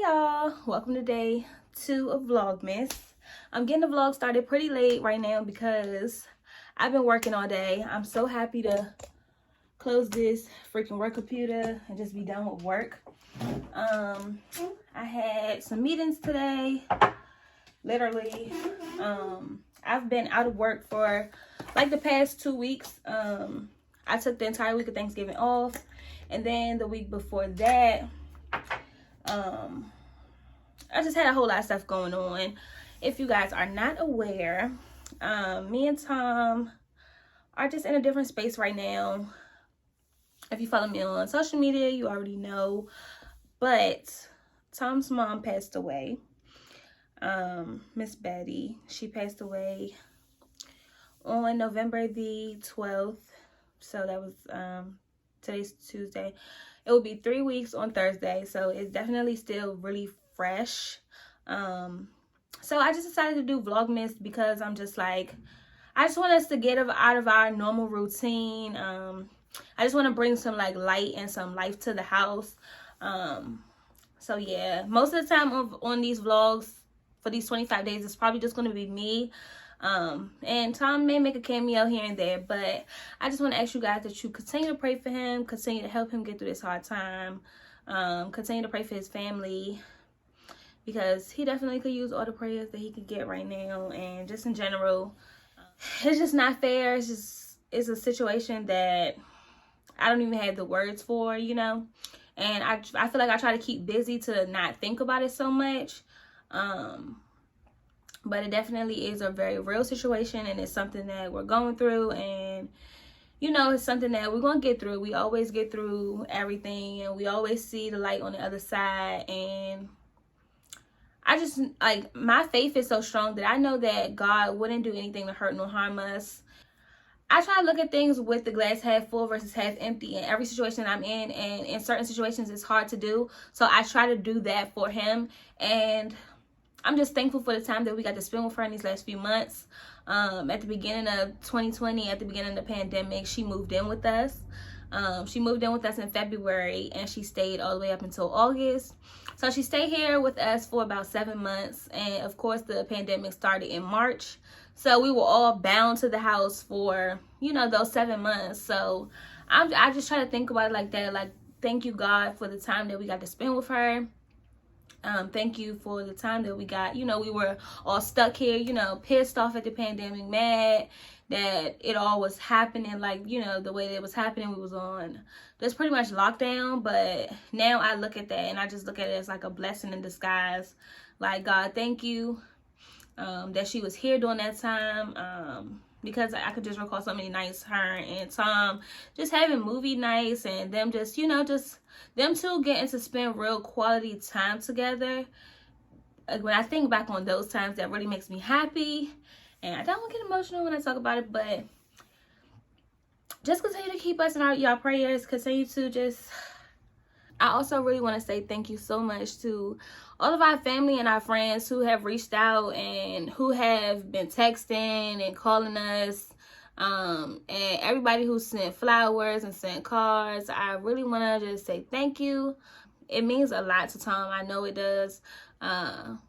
y'all, welcome to day 2 of Vlogmas. I'm getting the vlog started pretty late right now because I've been working all day. I'm so happy to close this freaking work computer and just be done with work. I had some meetings today, literally. I've been out of work for like the past 2 weeks. I took the entire week of Thanksgiving off, and then the week before that, I just had a whole lot of stuff going on. If you guys are not aware, me and Tom are just in a different space right now. If you follow me on social media, you already know. But Tom's mom passed away. Miss Betty. She passed away on November the 12th. So that was today's Tuesday. It will be 3 weeks on Thursday, so it's definitely still really fresh. So I just decided to do Vlogmas because I'm just like, I just want us to get out of our normal routine. I just want to bring some like light and some life to the house. So yeah, most of the time on these vlogs for these 25 days, it's probably just going to be me. And Tom may make a cameo here and there, but I just want to ask you guys that you continue to pray for him, continue to help him get through this hard time, continue to pray for his family, because he definitely could use all the prayers that he could get right now. And just in general, it's just not fair. It's a situation that I don't even have the words for, you know. And I feel like I try to keep busy to not think about it so much. But it definitely is a very real situation, and it's something that we're going through, and you know, it's something that we're going to get through. We always get through everything, and we always see the light on the other side. And I just, like, my faith is so strong that I know that God wouldn't do anything to hurt nor harm us. I try to look at things with the glass half full versus half empty in every situation I'm in, and in certain situations it's hard to do. So I try to do that for him, and I'm just thankful for the time that we got to spend with her in these last few months. At the beginning of 2020, at the beginning of the pandemic, she moved in with us. She moved in with us in February, and she stayed all the way up until August. So she stayed here with us for about 7 months. And of course, the pandemic started in March. So we were all bound to the house for, you know, those 7 months. So I just try to think about it like that. Like, thank you, God, for the time that we got to spend with her. Thank you for the time that we got, you know, we were all stuck here, you know, pissed off at the pandemic, mad that it all was happening, like, you know, the way that it was happening. We was on just pretty much lockdown. But now I look at that and I just look at it as like a blessing in disguise. Like, God, thank you that she was here during that time. Because I could just recall so many nights, her and Tom just having movie nights, and them just, you know, just them two getting to spend real quality time together. Like, when I think back on those times, that really makes me happy. And I don't get emotional when I talk about it, but just continue to keep us in y'all prayers. Continue to just... I also really want to say thank you so much to all of our family and our friends who have reached out and who have been texting and calling us, and everybody who sent flowers and sent cards. I really want to just say thank you. It means a lot to Tom. I know it does.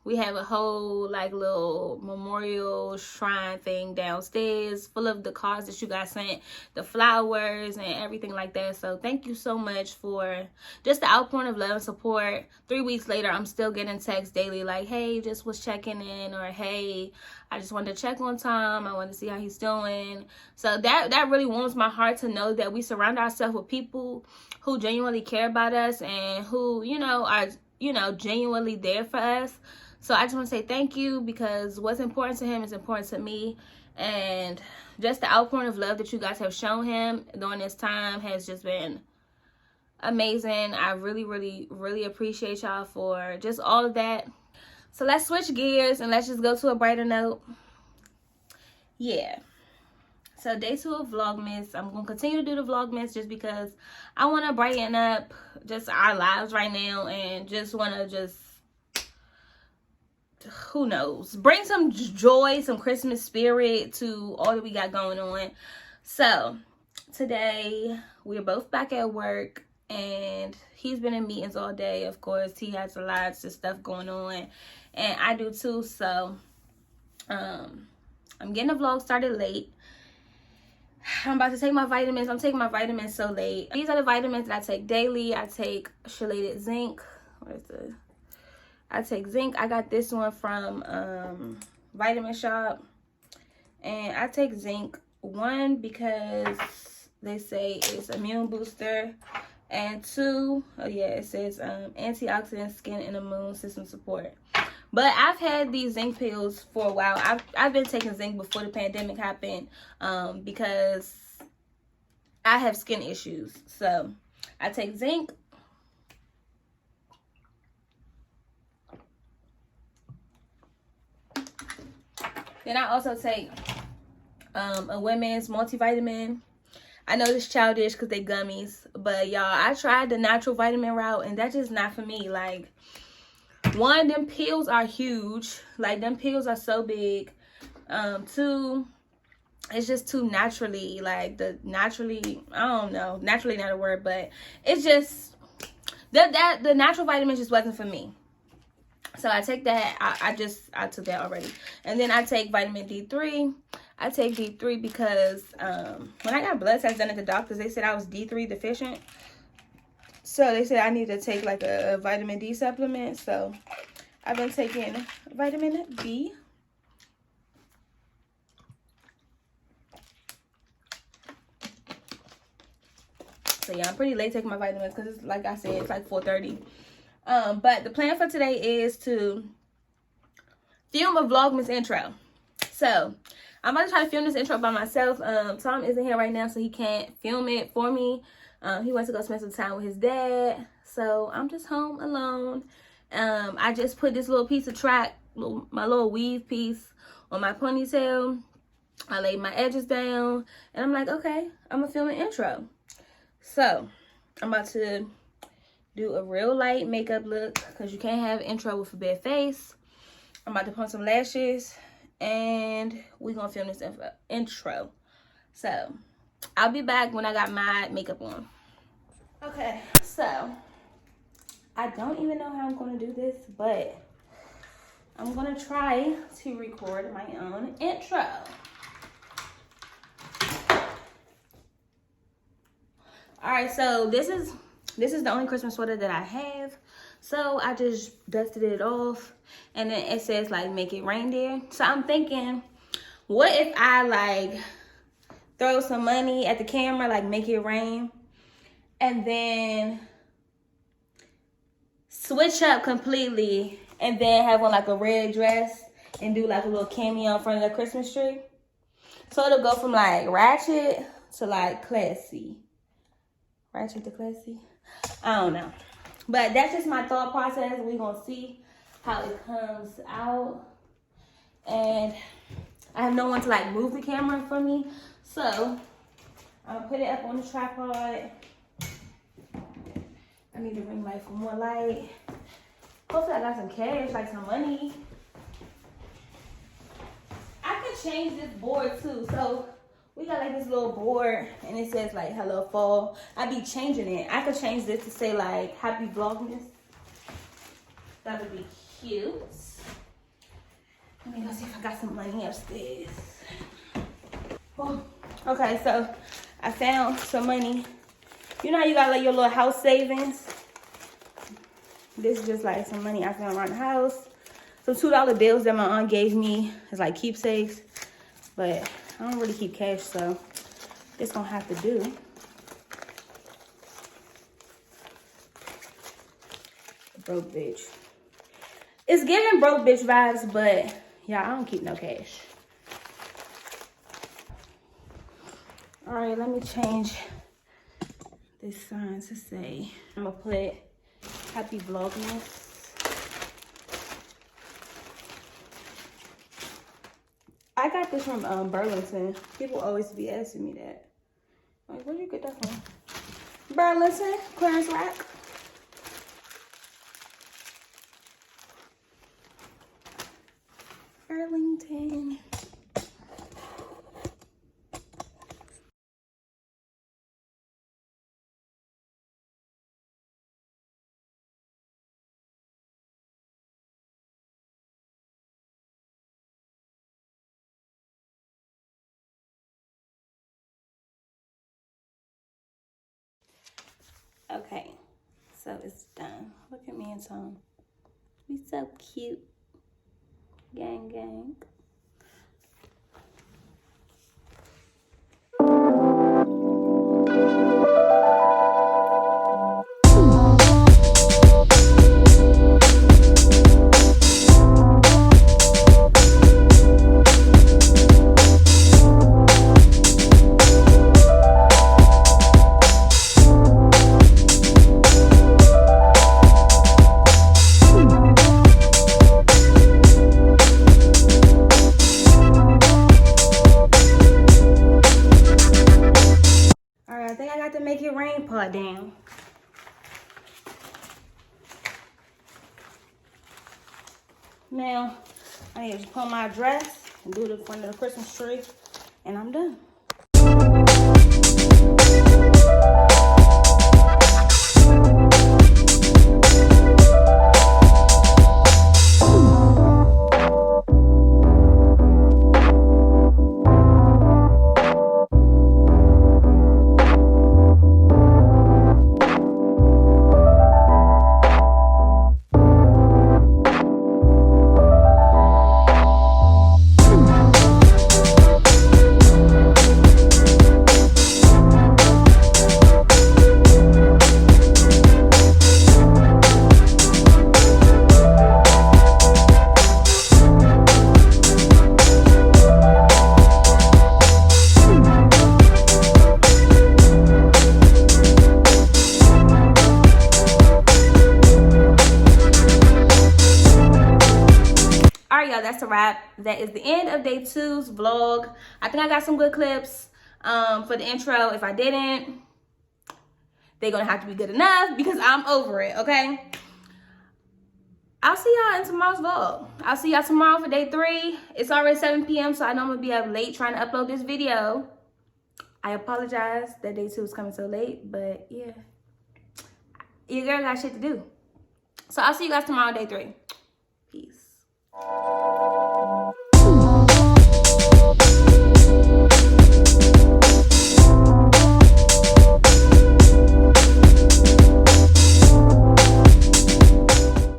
We have a whole like little memorial shrine thing downstairs full of the cards that you guys sent, the flowers and everything like that. So thank you so much for just the outpouring of love and support. 3 weeks later, I'm still getting texts daily like, hey, just was checking in, or hey, I just wanted to check on Tom. I wanted to see how he's doing. So that really warms my heart to know that we surround ourselves with people who genuinely care about us and who, you know, are, you know, genuinely there for us. So I just want to say thank you, because what's important to him is important to me. And just the outpouring of love that you guys have shown him during this time has just been amazing. I really, really, really appreciate y'all for just all of that. So let's switch gears and let's just go to a brighter note. Yeah. So day 2 of Vlogmas. I'm going to continue to do the Vlogmas just because I want to brighten up just our lives right now, and just want to just, who knows, bring some joy, some Christmas spirit to all that we got going on. So today we're both back at work. and he's been in meetings all day. Of course, he has lots of stuff going on, and I do too. So I'm getting the vlog started late. I'm about to take my vitamins. I'm taking my vitamins so late. These are the vitamins that I take daily. I take chelated zinc. I take zinc. I got this one from Vitamin Shop. And I take zinc, one, because they say it's immune booster. And two, oh yeah, it says antioxidant, skin and immune system support. But I've had these zinc pills for a while. I've been taking zinc before the pandemic happened, because I have skin issues. So I take zinc. Then I also take a women's multivitamin. I know it's childish because they gummies, but y'all, I tried the natural vitamin route and that's just not for me. Like, one, them pills are huge. Like, them pills are so big. Two, it's just too naturally, like, I don't know, naturally not a word, but it's just the natural vitamin just wasn't for me. So I take that. I took that already. And then I take vitamin D3. I take D3 because when I got blood tests done at the doctors, they said I was D3 deficient. So they said I need to take like a vitamin D supplement. So I've been taking vitamin B. So yeah, I'm pretty late taking my vitamins because it's, like I said, it's like 4:30. But the plan for today is to film a Vlogmas intro. So I'm about to try to film this intro by myself. Tom isn't here right now, so he can't film it for me. He went to go spend some time with his dad. So I'm just home alone. I just put this little piece of track, my little weave piece on my ponytail. I laid my edges down. And I'm like, okay, I'm going to film an intro. So I'm about to do a real light makeup look because you can't have an intro with a bare face. I'm about to put on some lashes and we're gonna film this intro. So I'll be back when I got my makeup on. Okay, so I don't even know how I'm gonna do this, but I'm gonna try to record my own intro. All right, so this is the only Christmas sweater that I have. So I just dusted it off. And then it says, like, make it reindeer. So I'm thinking, what if I, like, throw some money at the camera, like, make it rain. And then switch up completely. And then have on, like, a red dress. And do, like, a little cameo in front of the Christmas tree. So it'll go from, like, ratchet to, like, classy. Ratchet to classy. I don't know. But that's just my thought process. We're going to see how it comes out. And I have no one to like move the camera for me. So I'll put it up on the tripod. I need a ring light for more light. Hopefully I got some cash, like some money. I can change this board too. So we got like this little board and it says like hello fall. I be changing it. I could change this to say like happy Vlogmas. That would be cute. Let me go see if I got some money upstairs. Oh, okay, so I found some money. You know how you got like your little house savings? This is just like some money I found around the house. Some $2 bills that my aunt gave me as like keepsakes. But I don't really keep cash, so it's gonna have to do. Broke bitch. It's giving broke bitch vibes, but yeah, I don't keep no cash. All right, let me change this sign to say, I'm gonna put happy Vlogmas. I got this from Burlington. People always be asking me that. Like, where'd you get that from? Burlington, Clarence Rack. Burlington. Okay, so it's done. Look at me and Tom. We so cute. Gang, gang. I think I got to make it rain part down. Now, I need to just put on my dress and do the front of the Christmas tree, and I'm done. That's a wrap. That is the end of day 2's vlog. I think I got some good clips for the intro. If I didn't, they're gonna have to be good enough because I'm over it. Okay, I'll see y'all in tomorrow's vlog. I'll see y'all tomorrow for day 3. It's already 7 p.m. so I know I'm gonna be up late trying to upload this video. I apologize that day 2 is coming so late, but yeah, your girl got shit to do. So I'll see you guys tomorrow, day 3. Peace.